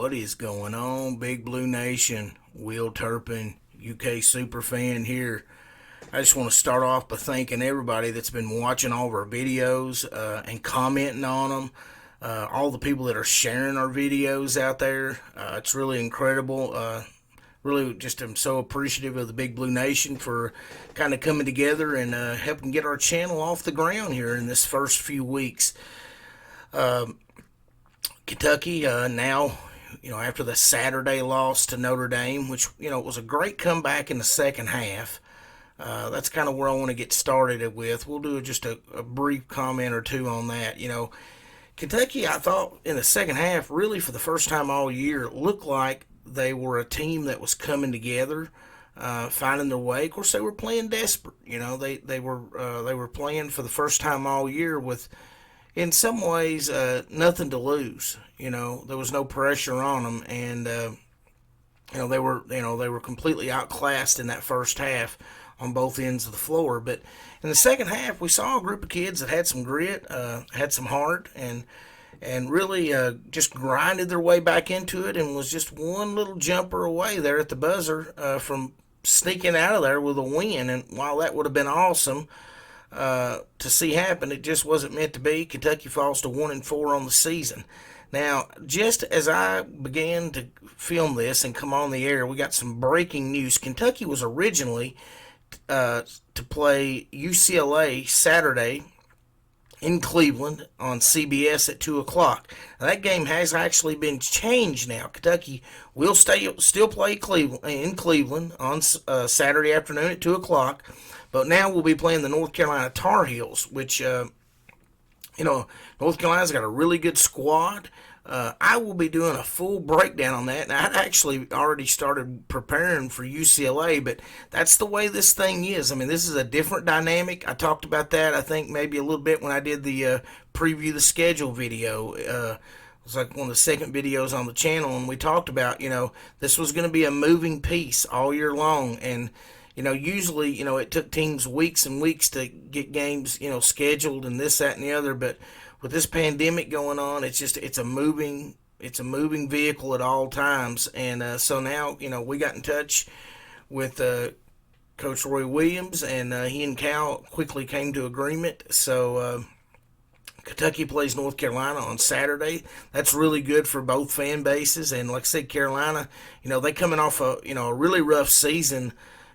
What is going on, Big Blue Nation? Will Turpin, UK Superfan here. I just want to start off by thanking everybody that's been watching all of our videos and commenting on them. All the people that are sharing our videos out there. It's really incredible. Really just am so appreciative of the Big Blue Nation for kind of coming together and helping get our channel off the ground here in this first few weeks. Kentucky now, after the Saturday loss to Notre Dame, which, it was a great comeback in the second half. That's kind of where I want to get started with. We'll do just a brief comment or two on that. Kentucky, I thought in the second half, really for the first time all year, looked like they were a team that was coming together, finding their way. Of course, they were playing desperate. They were playing for the first time all year with, in some ways, nothing to lose. There was no pressure on them, and they were completely outclassed in that first half on both ends of the floor. But in the second half, we saw a group of kids that had some grit, had some heart, and really just grinded their way back into it, and was just one little jumper away there at the buzzer from sneaking out of there with a win. And while that would have been awesome to see happen, it just wasn't meant to be. Kentucky falls to 1-4 on the season. Now, just as I began to film this and come on the air, we got some breaking news. Kentucky was originally to play UCLA Saturday in Cleveland on CBS at 2 o'clock. Now, that game has actually been changed now. Kentucky will still play in Cleveland on Saturday afternoon at 2 o'clock, but now we'll be playing the North Carolina Tar Heels, which, North Carolina's got a really good squad. I will be doing a full breakdown on that, and I'd actually already started preparing for UCLA, but that's the way this thing is. I mean, this is a different dynamic. I talked about that, I think, maybe a little bit when I did the preview the schedule video. It was like one of the second videos on the channel, and we talked about, this was going to be a moving piece all year long, and usually, it took teams weeks and weeks to get games, scheduled and this, that, and the other, but with this pandemic going on, it's a moving vehicle at all times. And so now, we got in touch with Coach Roy Williams, and he and Cal quickly came to agreement. So Kentucky plays North Carolina on Saturday. That's really good for both fan bases. And like I said, Carolina, they coming off a really rough season.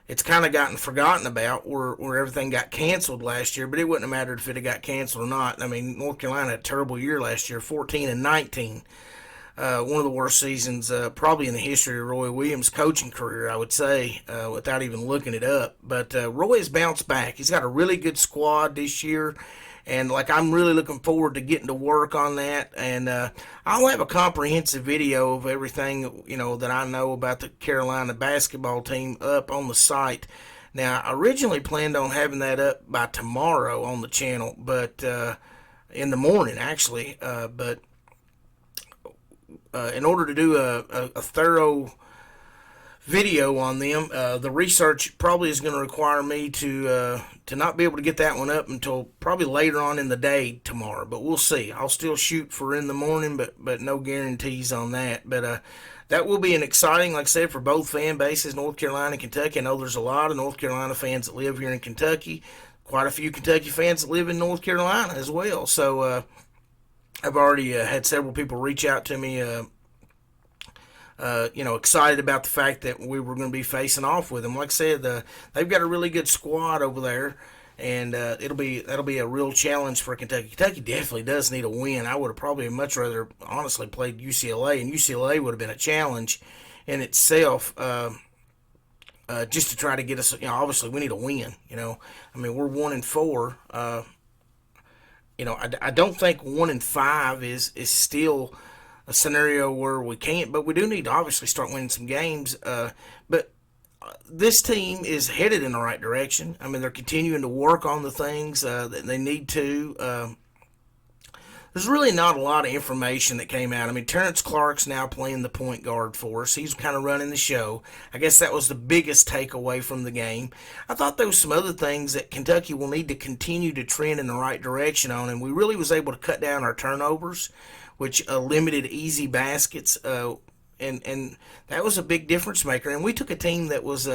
It's kind of gotten forgotten about where everything got canceled last year, but it wouldn't have mattered if it had got canceled or not. I mean, North Carolina had a terrible year last year, 14-19. One of the worst seasons probably in the history of Roy Williams' coaching career, I would say, without even looking it up. But Roy has bounced back. He's got a really good squad this year. And, I'm really looking forward to getting to work on that. And I'll have a comprehensive video of everything, that I know about the Carolina basketball team up on the site. Now, I originally planned on having that up by tomorrow on the channel, but in the morning, actually. But in order to do a thorough video on them, the research probably is going to require me to not be able to get that one up until probably later on in the day tomorrow, but we'll see. I'll still shoot for in the morning, but no guarantees on that. But that will be an exciting, like I said, for both fan bases, North Carolina and Kentucky. I know there's a lot of North Carolina fans that live here in Kentucky, quite a few Kentucky fans that live in North Carolina as well. So I've already had several people reach out to me excited about the fact that we were going to be facing off with them. Like I said, they've got a really good squad over there, and that'll be a real challenge for Kentucky. Kentucky definitely does need a win. I would have probably much rather, honestly, played UCLA, and UCLA would have been a challenge in itself. Just to try to get us, obviously we need a win. I mean, we're 1-4. I don't think 1-5 is still a scenario where we can't, but we do need to obviously start winning some games. But this team is headed in the right direction. I mean, they're continuing to work on the things that they need to. There's really not a lot of information that came out. I mean, Terrence Clark's now playing the point guard for us. He's kind of running the show. I guess that was the biggest takeaway from the game. I thought there was some other things that Kentucky will need to continue to trend in the right direction on, and we really was able to cut down our turnovers, which limited easy baskets. and that was a big difference maker. And we took a team that was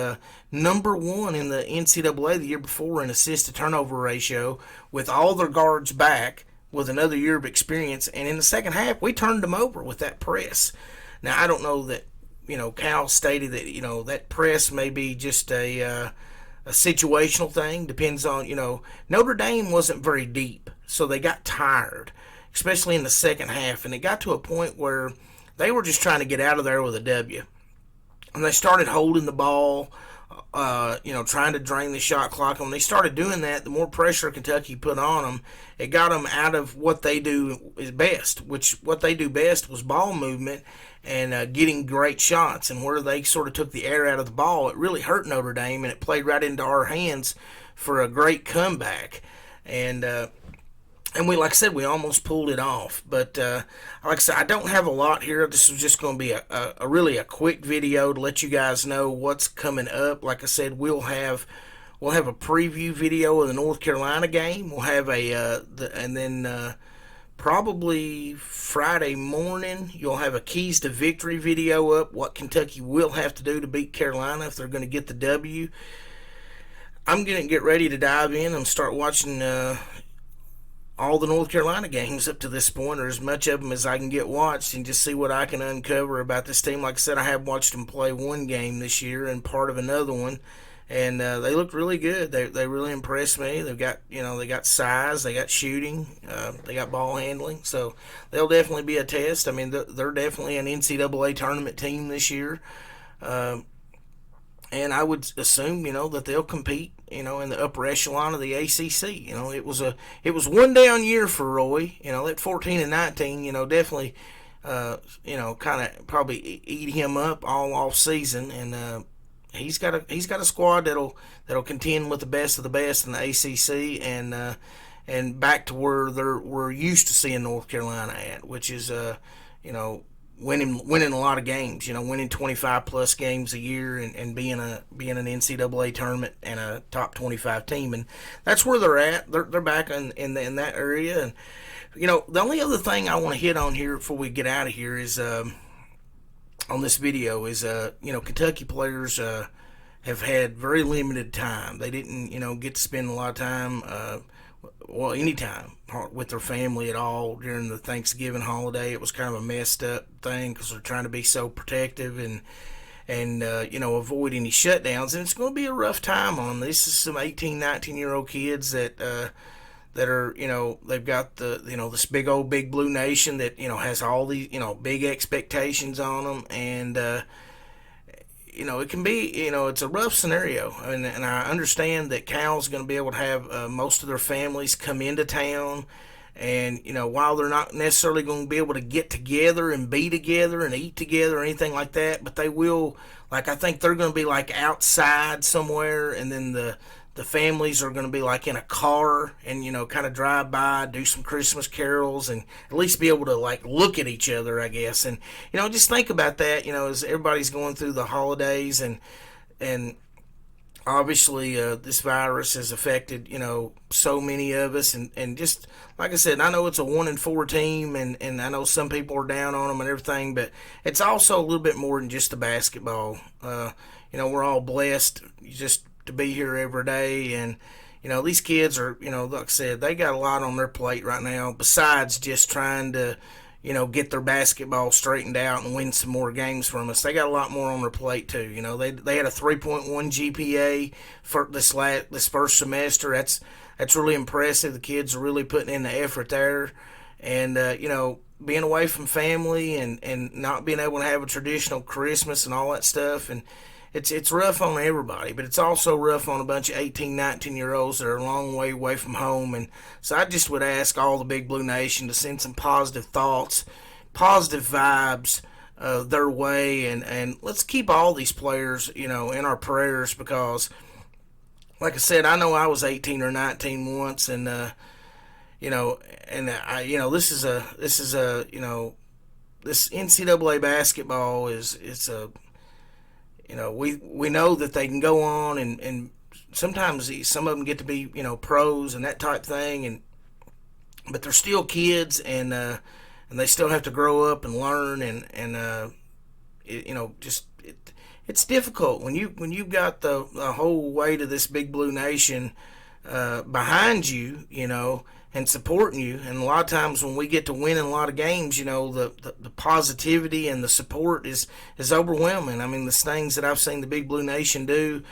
number one in the NCAA the year before in assist to turnover ratio, with all their guards back, with another year of experience. And in the second half, we turned them over with that press. Now I don't know that, Cal stated that, that press may be just a situational thing. Depends on, Notre Dame wasn't very deep, so they got tired, especially in the second half, and it got to a point where they were just trying to get out of there with a W. And they started holding the ball, trying to drain the shot clock. And when they started doing that, the more pressure Kentucky put on them, it got them out of what they do is best, which what they do best was ball movement and getting great shots. And where they sort of took the air out of the ball, it really hurt Notre Dame, and it played right into our hands for a great comeback. And we, like I said, we almost pulled it off. But like I said, I don't have a lot here. This is just going to be a really a quick video to let you guys know what's coming up. Like I said, we'll have a preview video of the North Carolina game. We'll have and then probably Friday morning you'll have a keys to victory video up. What Kentucky will have to do to beat Carolina if they're going to get the W. I'm going to get ready to dive in and start watching all the North Carolina games up to this point, or as much of them as I can get watched, and just see what I can uncover about this team. Like I said, I have watched them play one game this year and part of another one, and they looked really good. They really impressed me. They got size, they got shooting, they got ball handling, so they'll definitely be a test. I mean, they're definitely an NCAA tournament team this year. And I would assume, that they'll compete, in the upper echelon of the ACC. It was one down year for Roy. That 14-19, definitely, kind of probably eat him up all off season. And he's got a squad that'll contend with the best of the best in the ACC, and back to where we're used to seeing North Carolina at, which is winning a lot of games, winning 25 plus games a year, and being an NCAA tournament and a top 25 team. And that's where they're at. They're back in that area. And the only other thing I want to hit on here before we get out of here is on this video is Kentucky players have had very limited time. They didn't get to spend a lot of time any time with their family at all during the Thanksgiving holiday. It was kind of a messed up thing because they're trying to be so protective and avoid any shutdowns. And it's going to be a rough time on them. This is some 18, 19-year-old kids that are, they've got this big old big blue nation that, has all these, big expectations on them. And, it can be, it's a rough scenario. And I understand that Cal's going to be able to have most of their families come into town. And, while they're not necessarily going to be able to get together and be together and eat together or anything like that, but they will, I think they're going to be, outside somewhere, and then the families are going to be, in a car and, kind of drive by, do some Christmas carols, and at least be able to, look at each other, I guess. And, just think about that, as everybody's going through the holidays, and obviously this virus has affected, so many of us, and just, like I said, I know it's a 1-4 team, and I know some people are down on them and everything, but it's also a little bit more than just the basketball. We're all blessed just to be here every day, and these kids are, like I said, they got a lot on their plate right now besides just trying to get their basketball straightened out and win some more games from us. They got a lot more on their plate too. They had a 3.1 GPA for this first semester. That's really impressive. The kids are really putting in the effort there, and being away from family and not being able to have a traditional Christmas and all that stuff, and it's rough on everybody, but it's also rough on a bunch of 18, 19-year-olds that are a long way away from home. And so I just would ask all the Big Blue Nation to send some positive thoughts, positive vibes their way, and let's keep all these players, in our prayers, because, like I said, I know I was 18 or 19 once, and this NCAA basketball is a we know that they can go on, and sometimes some of them get to be, pros and that type thing, but they're still kids, and they still have to grow up and learn, and it's difficult when you've got the whole weight of this Big Blue Nation behind you, and supporting you. And a lot of times when we get to winning a lot of games, the positivity and the support is overwhelming. I mean, the things that I've seen the Big Blue Nation do,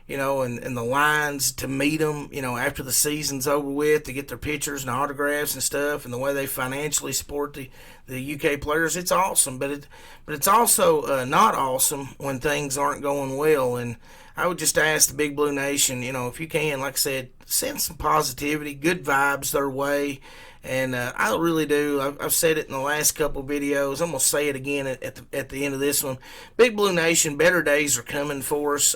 and the lines to meet them, after the season's over with, to get their pictures and autographs and stuff, and the way they financially support the UK players, it's awesome. But it's also not awesome when things aren't going well. And I would just ask the Big Blue Nation, if you can, like I said, send some positivity, good vibes their way. And I really do. I've said it in the last couple of videos. I'm going to say it again at the end of this one. Big Blue Nation, better days are coming for us.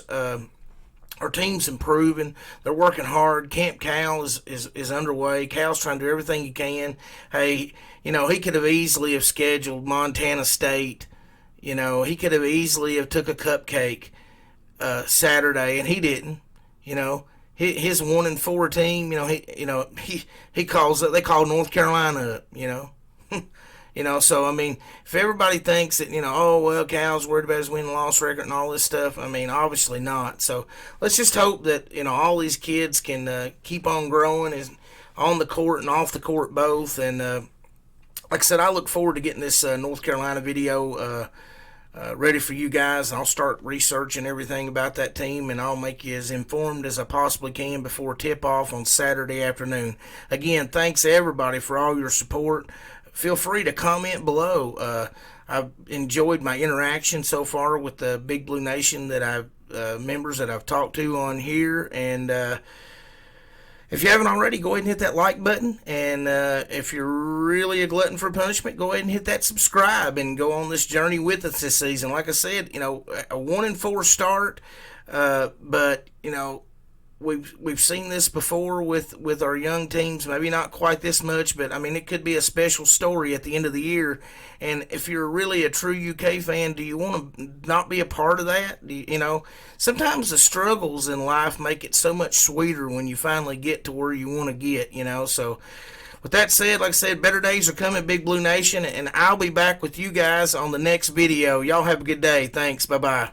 Our team's improving. They're working hard. Camp Cal is underway. Cal's trying to do everything he can. Hey, he could have easily have scheduled Montana State. He could have easily have took a cupcake Saturday, and he didn't. His 1-4 team. He calls it. They call North Carolina up. So I mean, if everybody thinks that, oh well, Cal's worried about his win-loss record and all this stuff, I mean, obviously not. So let's just hope that all these kids can keep on growing, is on the court and off the court both. And like I said, I look forward to getting this North Carolina video ready for you guys. I'll start researching everything about that team, and I'll make you as informed as I possibly can before tip-off on Saturday afternoon. Again, thanks everybody for all your support. Feel free to comment below. I've enjoyed my interaction so far with the Big Blue Nation that members that I've talked to on here. And if you haven't already, go ahead and hit that like button. And if you're really a glutton for punishment, go ahead and hit that subscribe and go on this journey with us this season. Like I said, a 1-4 start, but We've seen this before with our young teams, maybe not quite this much, but I mean, it could be a special story at the end of the year. And if you're really a true UK fan, do you want to not be a part of that? Sometimes the struggles in life make it so much sweeter when you finally get to where you want to get, So with that said, like I said, better days are coming, Big Blue Nation, and I'll be back with you guys on the next video. Y'all have a good day. Thanks. Bye-bye.